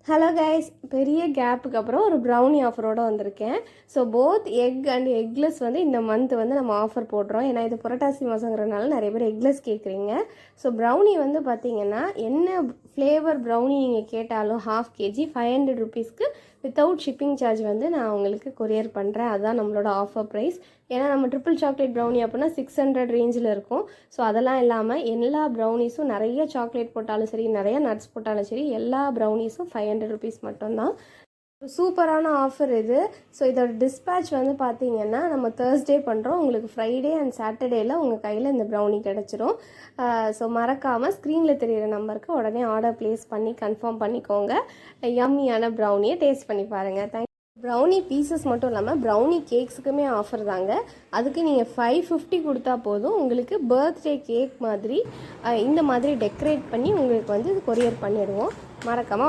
Hello guys, பெரிய கேப்புக்கு அப்புறம் ஒரு ப்ரௌனி ஆஃபரோடு வந்திருக்கேன். So both egg and eggless வந்து இந்த மந்த் வந்து நம்ம ஆஃபர் போடுறோம். ஏன்னா இது புரட்டாசி மாதங்கிறதுனால நிறைய பேர் எக்லெஸ் கேட்குறீங்க. ஸோ ப்ரௌனி வந்து பார்த்தீங்கன்னா என்ன ஃப்ளேவர் ப்ரௌனி நீங்கள் கேட்டாலும் 1/2 kg 500 ருபீஸ்க்கு வித்தவுட் ஷிப்பிங் சார்ஜ் வந்து நான் உங்களுக்கு கொரியர் பண்ணுறேன். அதுதான் நம்மளோட ஆஃபர் ப்ரைஸ். ஏன்னா நம்ம ட்ரிபிள் சாக்லேட் ப்ரௌனி அப்படின்னா 600 ரேஞ்சில் இருக்கும். ஸோ அதெல்லாம் இல்லாமல் எல்லா ப்ரௌனிஸும் நிறைய சாக்லேட் போட்டாலும் சரி, நிறைய நட்ஸ் போட்டாலும் சரி, எல்லா ப்ரௌனிஸும் 500 ருபீஸ் மட்டும்தான். சூப்பரான ஆஃபர் இது. ஸோ இதோட டிஸ்பேட்ச் வந்து பார்த்தீங்கன்னா நம்ம தேர்ஸ்டே பண்ணுறோம். உங்களுக்கு ஃப்ரைடே அண்ட் சாட்டர்டேயில் உங்கள் கையில் இந்த ப்ரௌனி கிடச்சிரும். ஸோ மறக்காமல் ஸ்க்ரீனில் தெரிகிற நம்பருக்கு உடனே ஆர்டர் ப்ளேஸ் பண்ணி கன்ஃபார்ம் பண்ணிக்கோங்க. யம்மியான ப்ரௌனியை டேஸ்ட் பண்ணி பாருங்கள். ப்ரௌனி பீசஸ் மட்டும் இல்லாமல் ப்ரௌனி கேக்ஸுக்குமே ஆஃபர் தாங்க. அதுக்கு நீங்கள் 550 கொடுத்தா போதும். உங்களுக்கு பர்த்டே கேக் மாதிரி இந்த மாதிரி டெக்கரேட் பண்ணி உங்களுக்கு வந்து கொரியர் பண்ணிடுவோம். மறக்காமல்